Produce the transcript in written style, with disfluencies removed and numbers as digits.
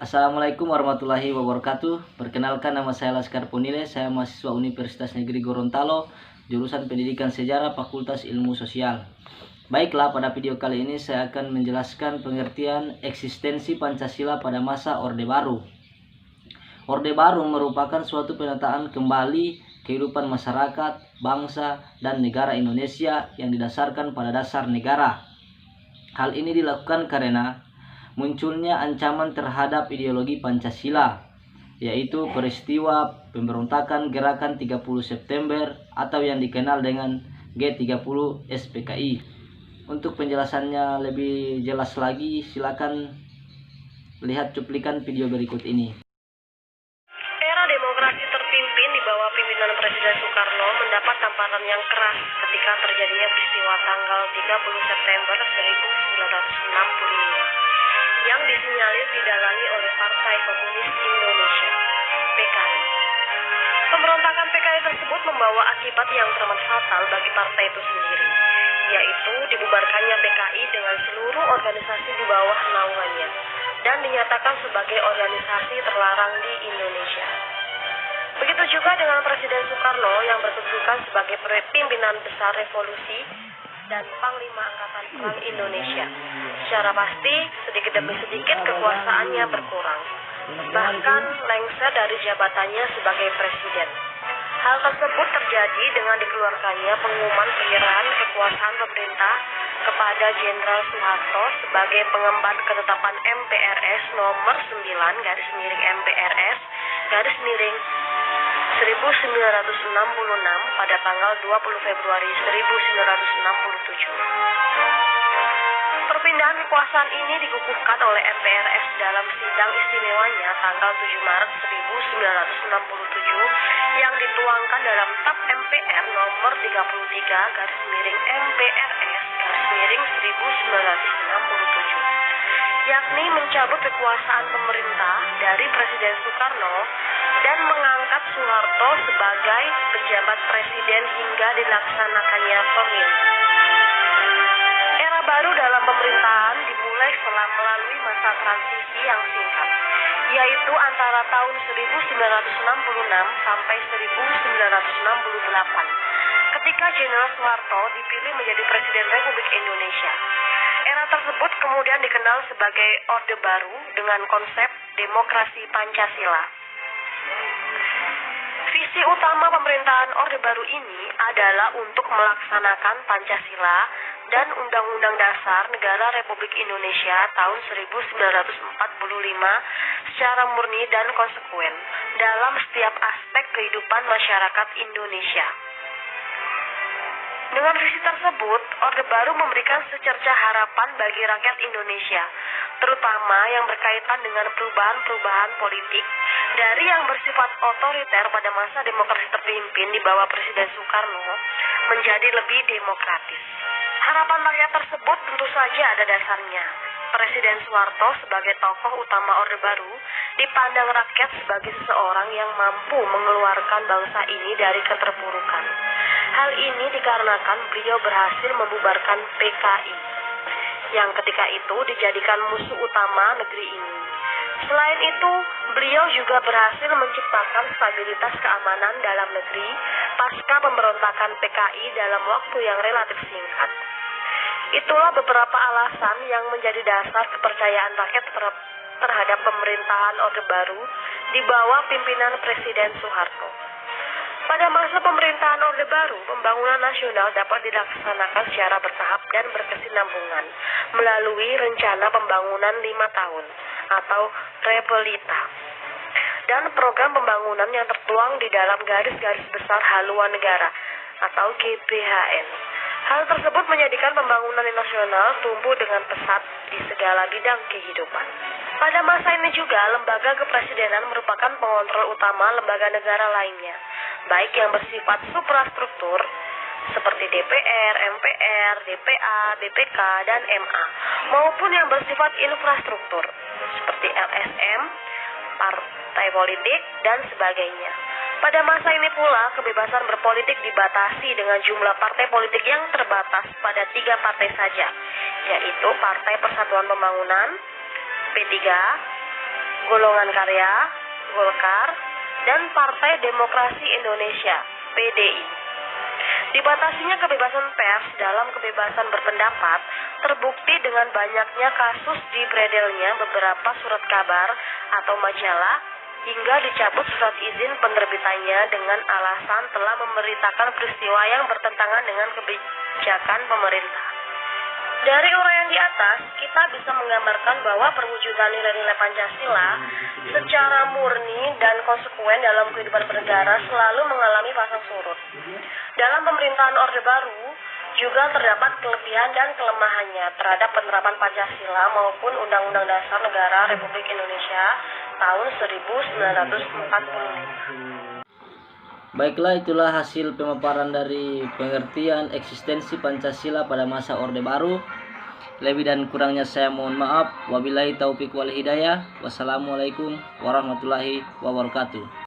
Assalamualaikum warahmatullahi wabarakatuh. Perkenalkan, nama saya Laskar Ponile. Saya mahasiswa Universitas Negeri Gorontalo, jurusan Pendidikan Sejarah, Fakultas Ilmu Sosial. Baiklah, pada video kali ini saya akan menjelaskan pengertian eksistensi Pancasila pada masa Orde Baru. Orde Baru merupakan suatu penataan kembali kehidupan masyarakat, bangsa, dan negara Indonesia yang didasarkan pada dasar negara. Hal ini dilakukan karena munculnya ancaman terhadap ideologi Pancasila, yaitu peristiwa pemberontakan Gerakan 30 September atau yang dikenal dengan G30 SPKI. Untuk penjelasannya lebih jelas lagi, silakan lihat cuplikan video berikut ini. Era demokrasi terpimpin di bawah pimpinan Presiden Soekarno mendapat tamparan yang keras ketika terjadinya peristiwa tanggal 30 September 1965 yang disinyalir didalangi oleh Partai Komunis Indonesia (PKI). Pemberontakan PKI tersebut membawa akibat yang teramat fatal bagi partai itu sendiri, yaitu dibubarkannya PKI dengan seluruh organisasi di bawah naungannya dan dinyatakan sebagai organisasi terlarang di Indonesia. Begitu juga dengan Presiden Soekarno yang berkedudukan sebagai pimpinan besar revolusi dan Panglima Angkatan Perang Indonesia. Secara pasti, sedikit demi sedikit kekuasaannya berkurang, bahkan lengser dari jabatannya sebagai presiden. Hal tersebut terjadi dengan dikeluarkannya pengumuman penyerahan kekuasaan pemerintah kepada Jenderal Soeharto sebagai pengemban ketetapan MPRS nomor 9/MPRS 1966 pada tanggal 20 Februari 1967. Perpindahan kekuasaan ini dikukuhkan oleh MPRS dalam sidang istimewanya tanggal 7 Maret 1967 yang dituangkan dalam TAP MPR nomor 33/MPRS 1967, yakni mencabut kekuasaan pemerintah dari Presiden Soekarno dan mengangkat Soeharto sebagai pejabat presiden hingga dilaksanakannya pemilu. Era baru dalam pemerintahan dimulai setelah melalui masa transisi yang singkat, yaitu antara tahun 1966 sampai 1968, ketika Jenderal Soeharto dipilih menjadi Presiden Republik Indonesia. Era tersebut kemudian dikenal sebagai Orde Baru dengan konsep demokrasi Pancasila. Visi utama pemerintahan Orde Baru ini adalah untuk melaksanakan Pancasila dan Undang-Undang Dasar Negara Republik Indonesia tahun 1945 secara murni dan konsekuen dalam setiap aspek kehidupan masyarakat Indonesia. Dengan visi tersebut, Orde Baru memberikan secerca harapan bagi rakyat Indonesia, terutama yang berkaitan dengan perubahan-perubahan politik dari yang bersifat otoriter pada masa demokrasi terpimpin di bawah Presiden Soekarno menjadi lebih demokratis. Harapan rakyat tersebut tentu saja ada dasarnya. Presiden Soeharto sebagai tokoh utama Orde Baru dipandang rakyat sebagai seseorang yang mampu mengeluarkan bangsa ini dari keterpurukan. Hal ini dikarenakan beliau berhasil membubarkan PKI, yang ketika itu dijadikan musuh utama negeri ini. Selain itu, beliau juga berhasil menciptakan stabilitas keamanan dalam negeri pasca pemberontakan PKI dalam waktu yang relatif singkat. Itulah beberapa alasan yang menjadi dasar kepercayaan rakyat terhadap pemerintahan Orde Baru di bawah pimpinan Presiden Soeharto. Pada masa pemerintahan Orde Baru, pembangunan nasional dapat dilaksanakan secara bertahap dan berkesinambungan melalui rencana pembangunan 5 tahun atau Repelita dan program pembangunan yang tertuang di dalam garis-garis besar haluan negara atau GBHN. Hal tersebut menjadikan pembangunan nasional tumbuh dengan pesat di segala bidang kehidupan. Pada masa ini juga, lembaga kepresidenan merupakan pengontrol utama lembaga negara lainnya, baik yang bersifat suprastruktur seperti DPR, MPR, DPA, BPK, dan MA, maupun yang bersifat infrastruktur seperti LSM, partai politik, dan sebagainya. Pada masa ini pula, kebebasan berpolitik dibatasi dengan jumlah partai politik yang terbatas pada 3 partai saja, yaitu Partai Persatuan Pembangunan, P3, Golongan Karya, Golkar, dan Partai Demokrasi Indonesia, PDI. Dibatasinya kebebasan pers dalam kebebasan berpendapat terbukti dengan banyaknya kasus diberedelnya beberapa surat kabar atau majalah hingga dicabut surat izin penerbitannya dengan alasan telah memberitakan peristiwa yang bertentangan dengan kebijakan pemerintah. Dari uraian di atas, kita bisa menggambarkan bahwa perwujudan nilai-nilai Pancasila secara murni dan konsekuen dalam kehidupan bernegara selalu mengalami pasang surut. Dalam pemerintahan Orde Baru juga terdapat kelebihan dan kelemahannya terhadap penerapan Pancasila maupun Undang-Undang Dasar Negara Republik Indonesia tahun 1945. Baiklah, itulah hasil pemaparan dari pengertian eksistensi Pancasila pada masa Orde Baru. Lebih dan kurangnya saya mohon maaf. Wabillahi taufiq wal hidayah. Wassalamualaikum warahmatullahi wabarakatuh.